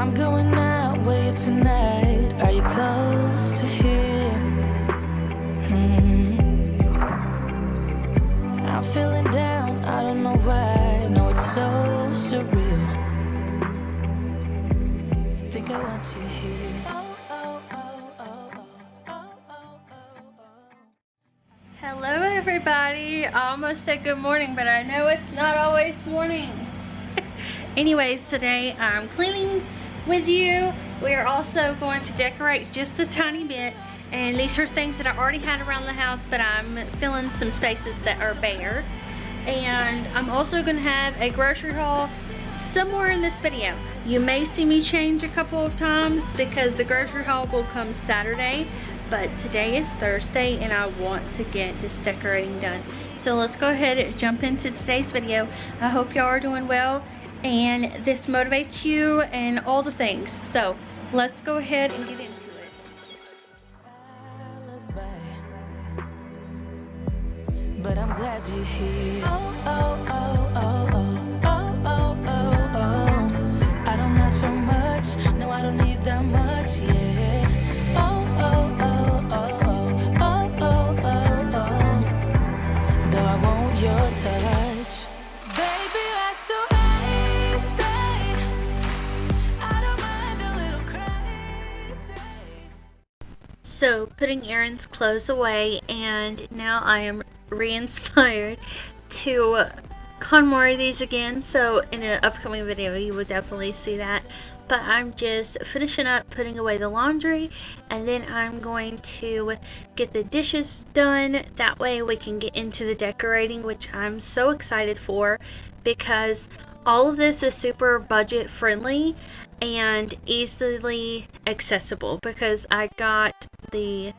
I'm going out with you tonight. Are you close to here? I'm feeling down, I don't know why. No, it's so surreal. Think I want you here. Hello everybody. I almost said good morning, but I know it's not always morning. Anyways, today I'm cleaning with you. We are also going to decorate just a tiny bit, and these are things that I already had around the house, but I'm filling some spaces that are bare. And I'm also going to have a grocery haul somewhere in this video. You may see me change a couple of times because the grocery haul will come Saturday, but today is Thursday and I want to get this decorating done. So let's go ahead and jump into today's video. I hope y'all are doing well and this motivates you and all the things. So let's go ahead and get into it. But I'm glad you're here. I don't ask for much, no, I don't need that much, yeah. Though I want your touch. Baby, you're so hasty. I don't mind a little crazy. So putting Aaron's clothes away, and now I am re-inspired to conmore these again, so in an upcoming video you will definitely see that. But I'm just finishing up putting away the laundry, and then I'm going to get the dishes done. That way we can get into the decorating, which I'm so excited for, because all of this is super budget friendly and easily accessible, because I got the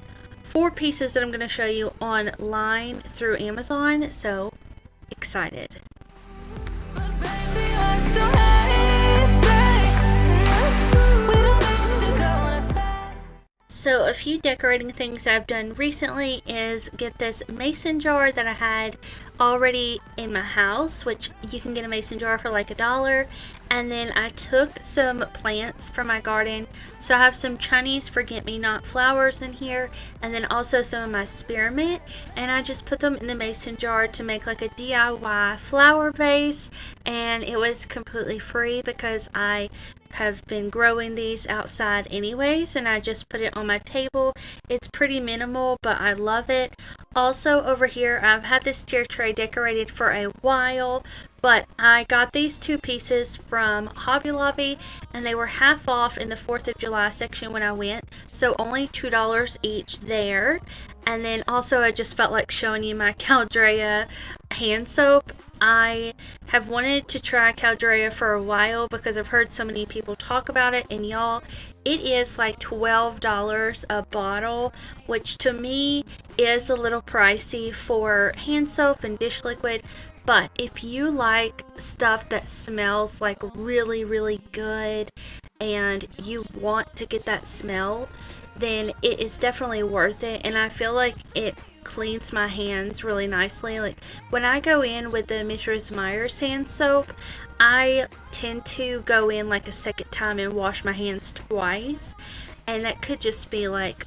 4 pieces that I'm going to show you online through Amazon. So excited. But baby, you're so hasty. We don't need to go on a fast. So a few decorating things I've done recently is get this mason jar that I had already in my house, which you can get a mason jar for like $1. And then I took some plants from my garden, so I have some Chinese forget-me-not flowers in here, and then also some of my spearmint, and I just put them in the mason jar to make like a DIY flower vase. And it was completely free because I have been growing these outside anyways, and I just put it on my table. It's pretty minimal, but I love it. Also over here, I've had this tier tray decorated for a while, but I got these 2 pieces from Hobby Lobby, and they were half off in the 4th of July section when I went, so only $2 each there. And then also I just felt like showing you my Caldrea hand soap. I have wanted to try Caldrea for a while because I've heard so many people talk about it, and y'all, it is like $12 a bottle, which to me is a little pricey for hand soap and dish liquid. But if you like stuff that smells like really, really good and you want to get that smell, then it is definitely worth it. And I feel like it cleans my hands really nicely. Like when I go in with the Mrs. Meyer's hand soap, I tend to go in like a second time and wash my hands twice. And that could just be like,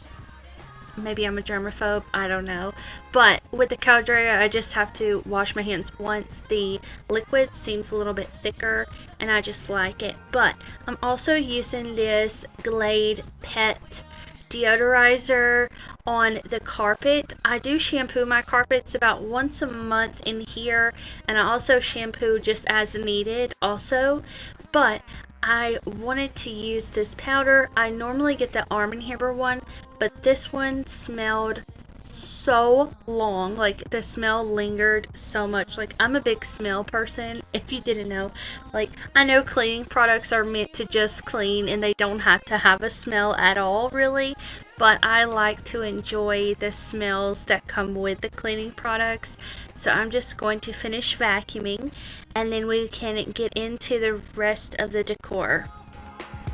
maybe I'm a germaphobe, I don't know. But with the Caldrea, I just have to wash my hands once. The liquid seems a little bit thicker and I just like it. But I'm also using this Glade Pet deodorizer on the carpet. I do shampoo my carpets about once a month in here, and I also shampoo just as needed also. But I wanted to use this powder. I normally get the Arm & Hammer one, but this one smelled so long. Like the smell lingered so much. Like I'm a big smell person, if you didn't know. Like I know cleaning products are meant to just clean and they don't have to have a smell at all really, but I like to enjoy the smells that come with the cleaning products. So I'm just going to finish vacuuming and then we can get into the rest of the decor.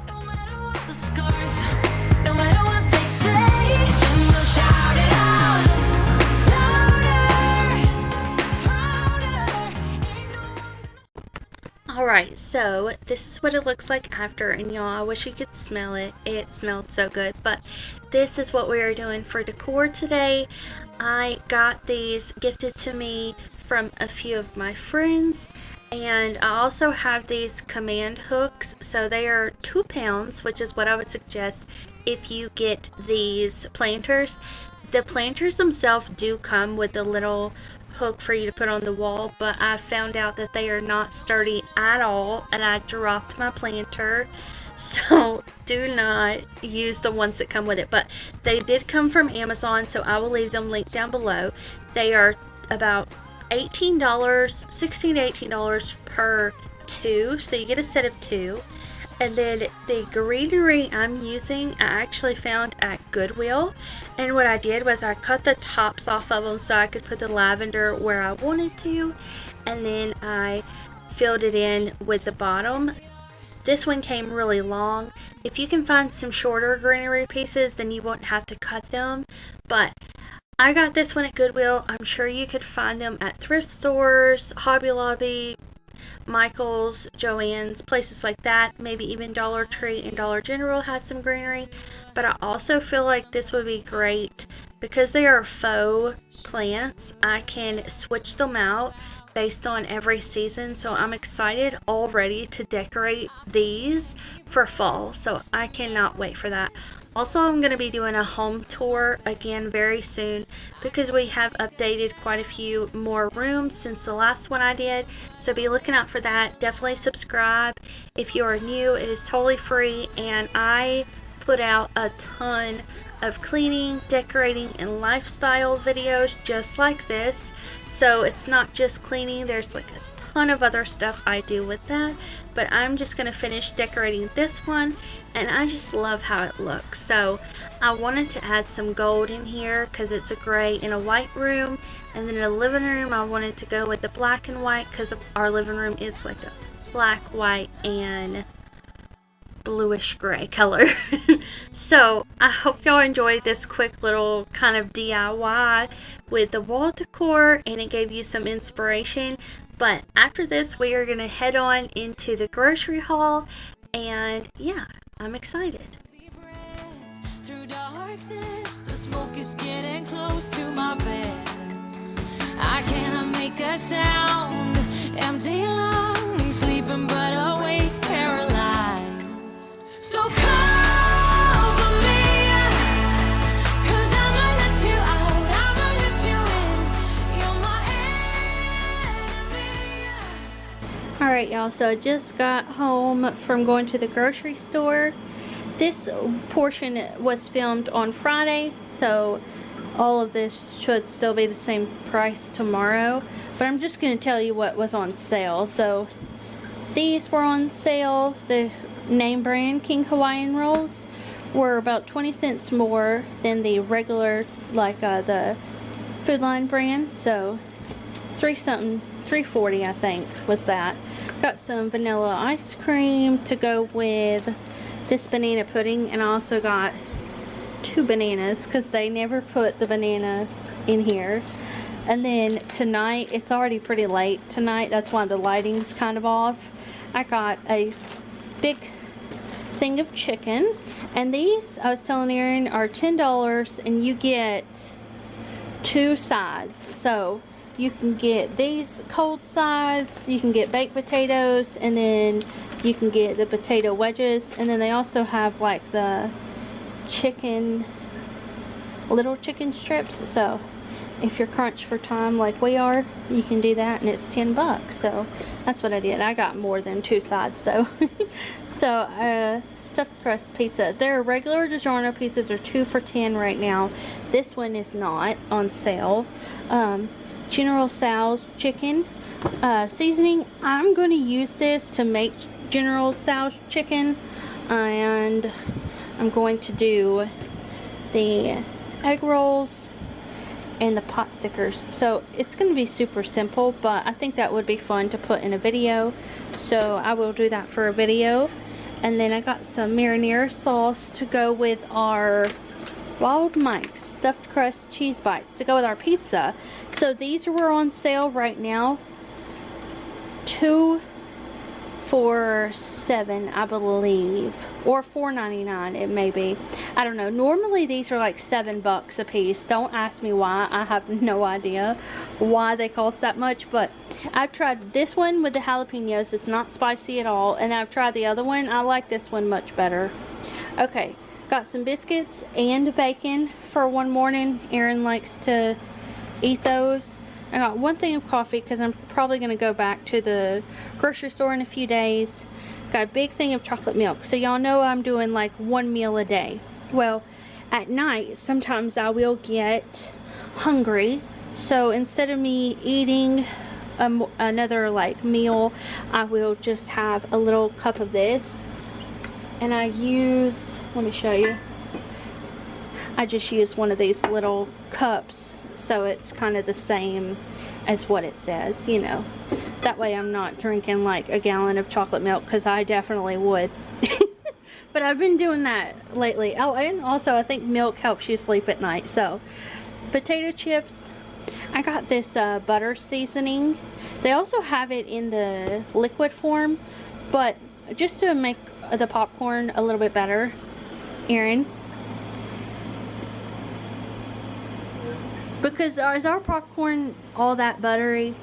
No matter what the scars, no matter what they say, then we'll shout it out louder, prouder. Alright, so this is what it looks like after, and y'all, I wish you could smell it. It smelled so good, but this is what we are doing for decor today. I got these gifted to me from a few of my friends, and I also have these command hooks, so they are 2 pounds, which is what I would suggest if you get these planters. The planters themselves do come with a little hook for you to put on the wall, but I found out that they are not sturdy at all, and I dropped my planter. So do not use the ones that come with it, but they did come from Amazon, so I will leave them linked down below. They are about $18, $16 to $18 per 2, so you get a set of 2. And then the greenery I'm using, I actually found at Goodwill. And what I did was I cut the tops off of them so I could put the lavender where I wanted to. And then I filled it in with the bottom. This one came really long. If you can find some shorter greenery pieces, then you won't have to cut them. But I got this one at Goodwill. I'm sure you could find them at thrift stores, Hobby Lobby, Michael's, Joann's, places like that. Maybe even Dollar Tree and Dollar General has some greenery. But I also feel like this would be great because they are faux plants. I can switch them out based on every season, so I'm excited already to decorate these for fall, so I cannot wait for that. Also, I'm going to be doing a home tour again very soon because we have updated quite a few more rooms since the last one I did, so be looking out for that. Definitely subscribe if you are new. It is totally free, and I put out a ton of cleaning, decorating, and lifestyle videos just like this. So it's not just cleaning, there's like a ton of other stuff I do with that, but I'm just going to finish decorating this one, and I just love how it looks. So I wanted to add some gold in here because it's a gray and a white room, and then in the living room I wanted to go with the black and white because our living room is like a black, white, and bluish gray color. So I hope y'all enjoyed this quick little kind of DIY with the wall decor, and it gave you some inspiration. But after this, we are going to head on into the grocery haul, and yeah, I'm excited. Through darkness, the smoke is getting close to my bed. I cannot make a sound, empty lungs, sleeping but awake, paralyzed. So cover me, 'cause I'ma let you out, I'ma let you in. You're my enemy. Alright y'all, so I just got home from going to the grocery store. This portion was filmed on Friday, so all of this should still be the same price tomorrow. But I'm just going to tell you what was on sale. So these were on sale. The name brand King Hawaiian rolls were about 20 cents more than the regular, like the Food Line brand. So $3.40 I think was that. Got some vanilla ice cream to go with this banana pudding, and I also got 2 bananas because they never put the bananas in here. And then tonight, it's already pretty late tonight, that's why the lighting's kind of off. I got a big thing of chicken, and these, I was telling Erin, are $10, and you get 2 sides. So you can get these cold sides, you can get baked potatoes, and then you can get the potato wedges, and then they also have like the chicken, little chicken strips. So if you're crunched for time like we are, you can do that, and it's $10. So that's what I did. I got more than 2 sides though. So stuffed crust pizza, their regular DiGiorno pizzas are 2 for $10 right now. This one is not on sale. General Tso's chicken seasoning, I'm going to use this to make General Tso's chicken, and I'm going to do the egg rolls and the pot stickers. So it's going to be super simple, but I think that would be fun to put in a video, so I will do that for a video. And then I got some marinara sauce to go with our Wild Mike's stuffed crust cheese bites to go with our pizza. So these were on sale right now, $2 for $7, I believe, or $4.99 it may be. I don't know. Normally these are like $7 a piece. Don't ask me why. I have no idea why they cost that much, but I've tried this one with the jalapenos. It's not spicy at all, and I've tried the other one. I like this one much better. Okay, got some biscuits and bacon for one morning. Aaron likes to eat those. I got one thing of coffee because I'm probably going to go back to the grocery store in a few days. Got a big thing of chocolate milk. So y'all know I'm doing like one meal a day. Well, at night sometimes I will get hungry. So instead of me eating another like meal, I will just have a little cup of this. And I use, let me show you. I just use one of these little cups. So it's kind of the same as what it says, you know. That way I'm not drinking like a gallon of chocolate milk, because I definitely would. But I've been doing that lately. Oh, and also I think milk helps you sleep at night. So, potato chips. I got this butter seasoning. They also have it in the liquid form, but just to make the popcorn a little bit better, Aaron. Because is our popcorn all that buttery?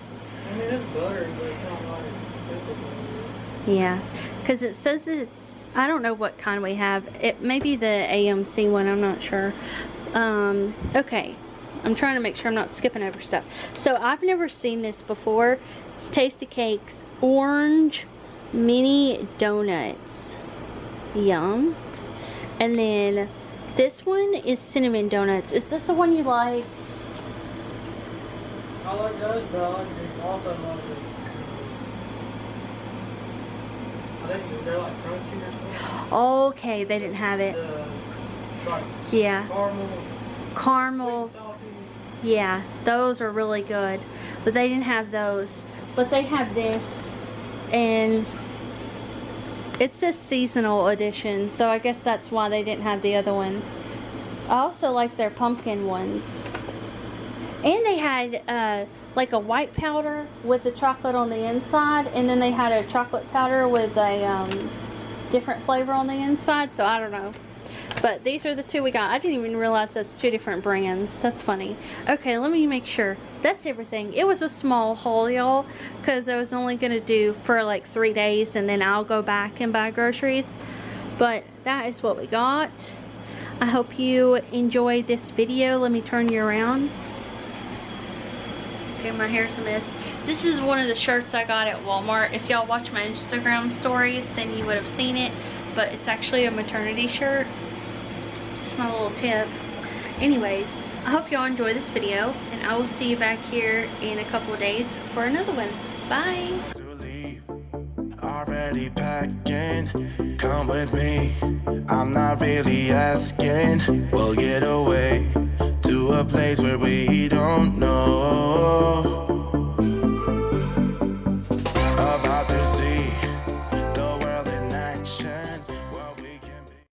I mean, it's buttery, but it's not like super buttery. Yeah, because it says it's, I don't know what kind we have. It may be the AMC one, I'm not sure. Okay, I'm trying to make sure I'm not skipping over stuff. So I've never seen this before. It's Tasty Cakes Orange Mini Donuts. Yum. And then this one is Cinnamon Donuts. Is this the one you like? I like those, but I like the, also like the, I think they're like crunchy or something. Okay, they didn't have it. Like Yeah. Caramel. Sweet, yeah, those are really good. But they didn't have those. But they have this. And it's a seasonal edition. So I guess that's why they didn't have the other one. I also like their pumpkin ones. And they had like a white powder with the chocolate on the inside, and then they had a chocolate powder with a different flavor on the inside. So I don't know, but these are the two we got. I didn't even realize that's two different brands. That's funny. Okay, let me make sure that's everything. It was a small haul, y'all, because I was only gonna do for like 3 days, and then I'll go back and buy groceries. But that is what we got. I hope you enjoyed this video. Let me turn you around. Okay, my hair's a mess. This is one of the shirts I got at Walmart. If y'all watch my Instagram stories, then you would have seen it. But it's actually a maternity shirt. Just my little tip. Anyways, I hope y'all enjoy this video. And I will see you back here in a couple of days for another one. Bye! Already packing, come with me. I'm not really asking. We'll get away to a place where we don't know.